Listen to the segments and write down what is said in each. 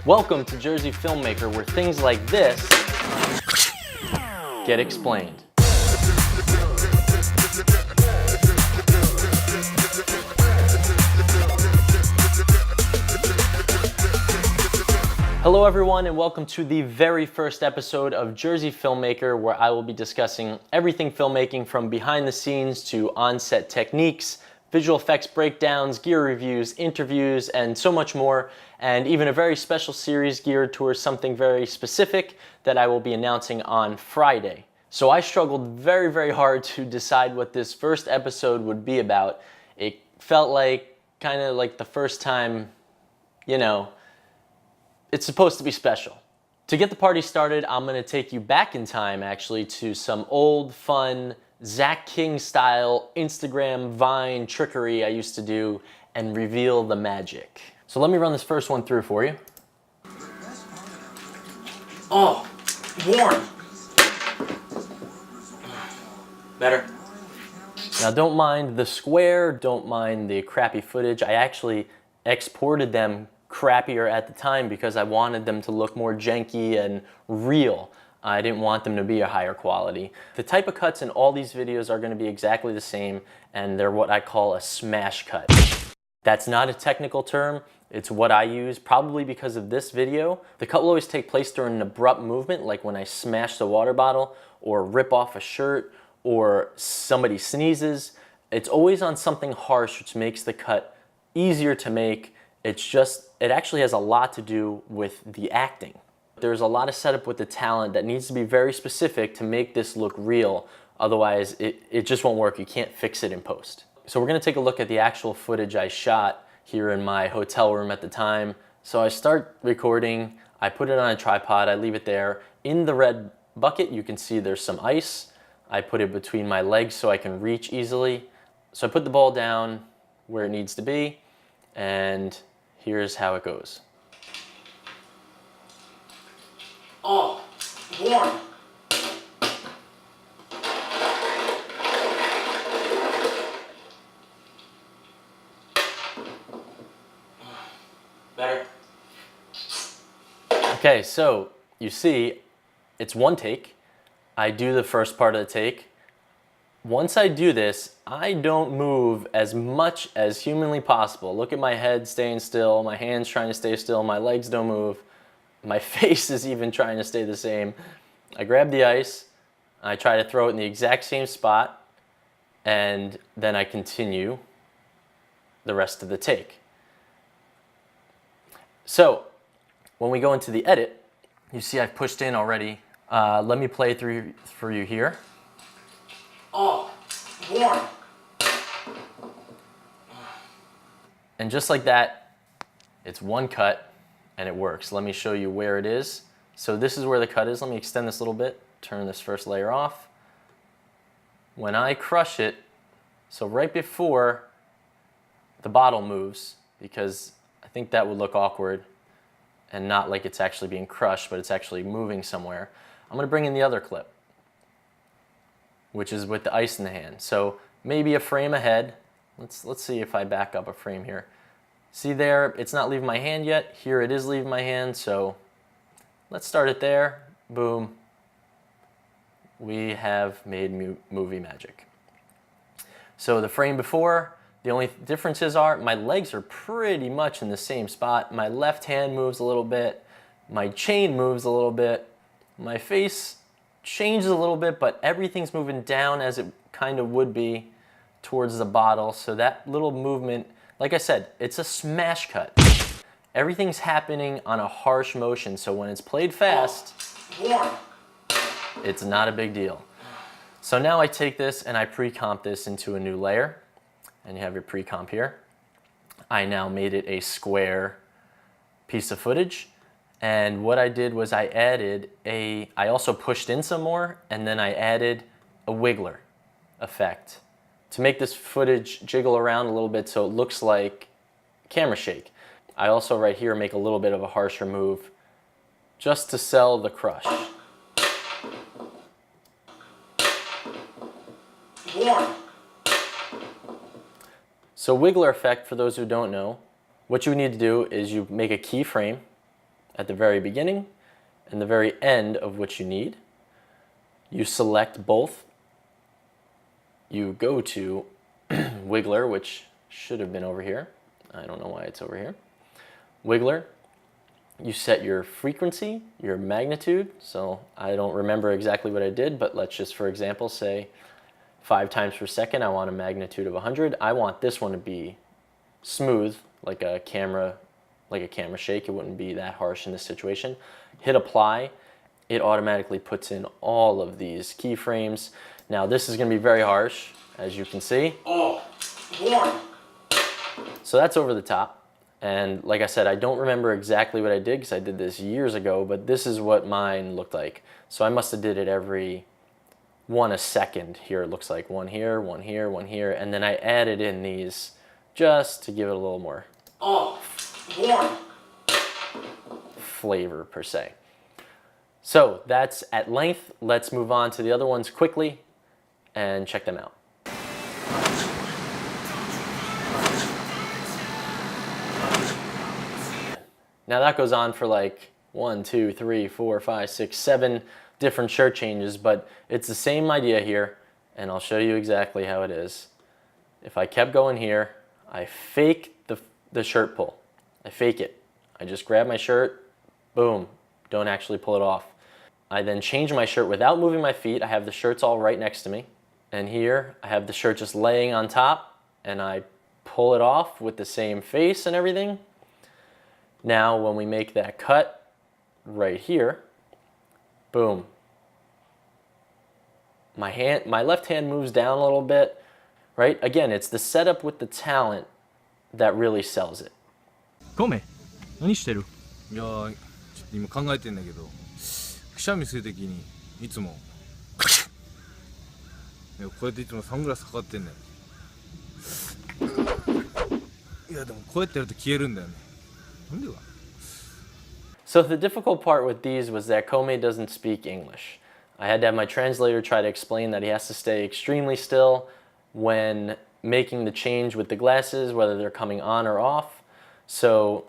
Welcome to Jersey Filmmaker, where things like this get explained. Hello everyone, and welcome to the very first episode of Jersey Filmmaker, where I will be discussing everything filmmaking from behind the scenes to on-set techniques, visual effects breakdowns, gear reviews, interviews, and so much more, and even a very special series geared towards something very specific that I will be announcing on Friday. So I struggled very hard to decide what this first episode would be about. It felt like kind of like the first time, it's supposed to be special. To get the party started, I'm gonna take you back in time actually to some old fun Zach King style Instagram Vine trickery I used to do and reveal the magic. So let me run this first one through for you. Oh, warm. Better. Now don't mind the square, don't mind the crappy footage. I actually exported them crappier at the time because I wanted them to look more janky and real. I didn't want them to be a higher quality. The type of cuts in all these videos are going to be exactly the same, and they're what I call a smash cut. That's not a technical term, it's what I use, probably because of this video. The cut will always take place during an abrupt movement, like when I smash the water bottle, or rip off a shirt, or somebody sneezes. It's always on something harsh, which makes the cut easier to make. It actually has a lot to do with the acting. There's a lot of setup with the talent that needs to be very specific to make this look real. Otherwise, it just won't work. You can't fix it in post. So we're gonna take a look at the actual footage I shot here in my hotel room at the time. So I start recording, I put it on a tripod, I leave it there. In the red bucket, you can see there's some ice. I put it between my legs so I can reach easily. So I put the ball down where it needs to be, and here's how it goes. Oh, warm. Better. Okay, so you see, it's one take. I do the first part of the take. Once I do this, I don't move as much as humanly possible. Look at my head staying still, my hands trying to stay still, my legs don't move. My face is even trying to stay the same. I grab the ice, I try to throw it in the exact same spot, and then I continue the rest of the take. So, when we go into the edit, you see I've pushed in already. Let me play through for you here. Oh, warm. And just like that, it's one cut. And it works. Let me show you where it is. So this is where the cut is. Let me extend this a little bit, turn this first layer off. When I crush it, so right before the bottle moves, because I think that would look awkward and not like it's actually being crushed, but it's actually moving somewhere. I'm gonna bring in the other clip, which is with the ice in the hand. So maybe a frame ahead. Let's see if I back up a frame here. See there, it's not leaving my hand yet. Here it is leaving my hand, so let's start it there. Boom. We have made movie magic. So the frame before, the only differences are my legs are pretty much in the same spot. My left hand moves a little bit. My chain moves a little bit. My face changes a little bit, but everything's moving down as it kind of would be towards the bottle. So that little movement, like I said, it's a smash cut. Everything's happening on a harsh motion, so when it's played fast, it's not a big deal. So now I take this and I pre-comp this into a new layer, and you have your pre-comp here. I now made it a square piece of footage, and what I did was I also pushed in some more, and then I added a wiggler effect to make this footage jiggle around a little bit so it looks like camera shake. I also right here make a little bit of a harsher move just to sell the crush. Warm. So wiggler effect, for those who don't know, what you need to do is you make a keyframe, at the very beginning and the very end of which you need. You select both. You go to Wiggler, which should have been over here. I don't know why it's over here. Wiggler. You set your frequency, your magnitude. So I don't remember exactly what I did, but let's just, for example, say 5 times per second. I want a magnitude of 100. I want this one to be smooth, like a camera shake. It wouldn't be that harsh in this situation. Hit apply. It automatically puts in all of these keyframes. Now this is going to be very harsh, as you can see. Oh, warm. So that's over the top. And like I said, I don't remember exactly what I did because I did this years ago, but this is what mine looked like. So I must have did it every 1 a second. Here it looks like 1 here, 1 here, 1 here, and then I added in these just to give it a little more warm flavor per se. So that's at length. Let's move on to the other ones quickly and check them out. Now that goes on for like 1, 2, 3, 4, 5, 6, 7 different shirt changes, but it's the same idea here, and I'll show you exactly how it is. If I kept going here, I fake the shirt pull. I fake it. I just grab my shirt, boom, don't actually pull it off. I then change my shirt without moving my feet. I have the shirts all right next to me, and here I have the shirt just laying on top, and I pull it off with the same face and everything. Now, when we make that cut right here, boom. My left hand moves down a little bit, right? Again, it's the setup with the talent that really sells it. コメ、何してる？いやー、ちょっと今考えてんだけど、くしゃみするときにいつもこうやっていつもサングラスかかってんだよ。いやでもこうやってやると消えるんだよね。なんでか。So the difficult part with these was that Kome doesn't speak English. I had to have my translator try to explain that he has to stay extremely still when making the change with the glasses, whether they're coming on or off. So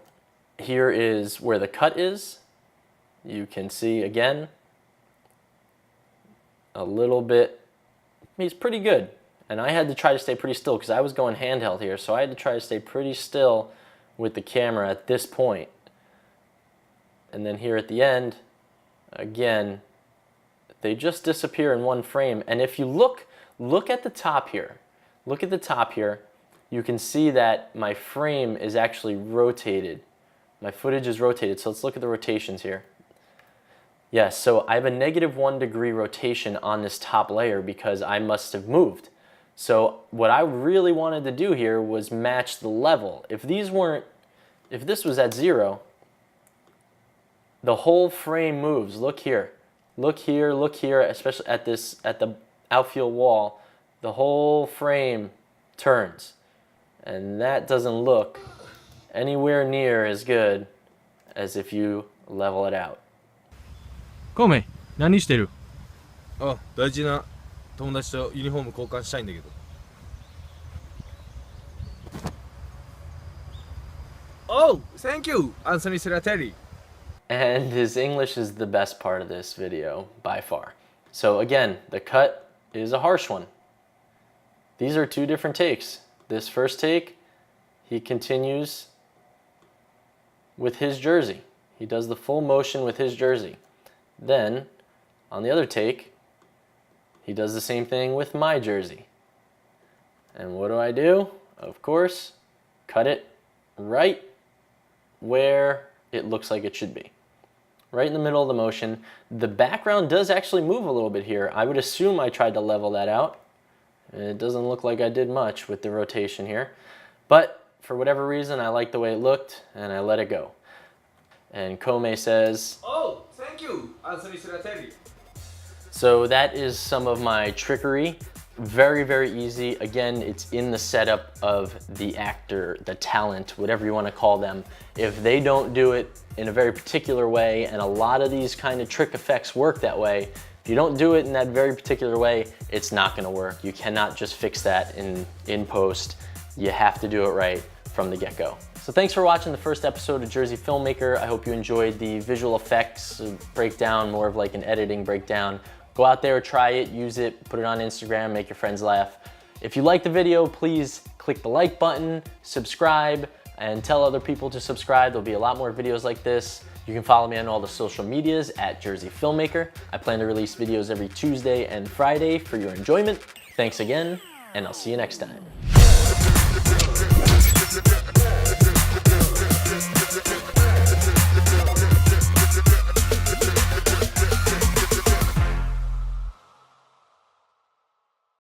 here is where the cut is. You can see again a little bit. He's pretty good. And I had to try to stay pretty still because I was going handheld here. So I had to try to stay pretty still with the camera at this point. And then here at the end, again, they just disappear in one frame. And if you look at the top here. Look at the top here. You can see that my frame is actually rotated. My footage is rotated. So let's look at the rotations here. Yes, so I have a -1 degree rotation on this top layer because I must have moved. So what I really wanted to do here was match the level. If this was at 0, the whole frame moves. Look here. Look here, look here, especially at the outfield wall. The whole frame turns. And that doesn't look anywhere near as good as if you level it out. コメ、何してる？あ、大事な友達とユニフォーム交換したいんだけど。Oh, thank you, Anthony Seratelli. And his English is the best part of this video by far. So again, the cut is a harsh one. These are 2 different takes. This first take, he continues with his jersey. He does the full motion with his jersey. Then, on the other take, he does the same thing with my jersey. And what do? Of course, cut it right where it looks like it should be. Right in the middle of the motion. The background does actually move a little bit here. I would assume I tried to level that out. It doesn't look like I did much with the rotation here. But for whatever reason, I liked the way it looked, and I let it go. And Kome says, Oh, thank you, Anthony Seratelli. so that is some of my trickery. Very, very easy. Again, it's in the setup of the actor, the talent, whatever you want to call them. If they don't do it in a very particular way, and a lot of these kind of trick effects work that way, if you don't do it in that very particular way, it's not going to work. You cannot just fix that in post. You have to do it right from the get-go. So thanks for watching the first episode of Jersey Filmmaker. I hope you enjoyed the visual effects breakdown, more of like an editing breakdown. Go out there, try it, use it, put it on Instagram, make your friends laugh. If you like the video, please click the like button, subscribe, and tell other people to subscribe. There'll be a lot more videos like this. You can follow me on all the social medias at Jersey Filmmaker. I plan to release videos every Tuesday and Friday for your enjoyment. Thanks again, and I'll see you next time.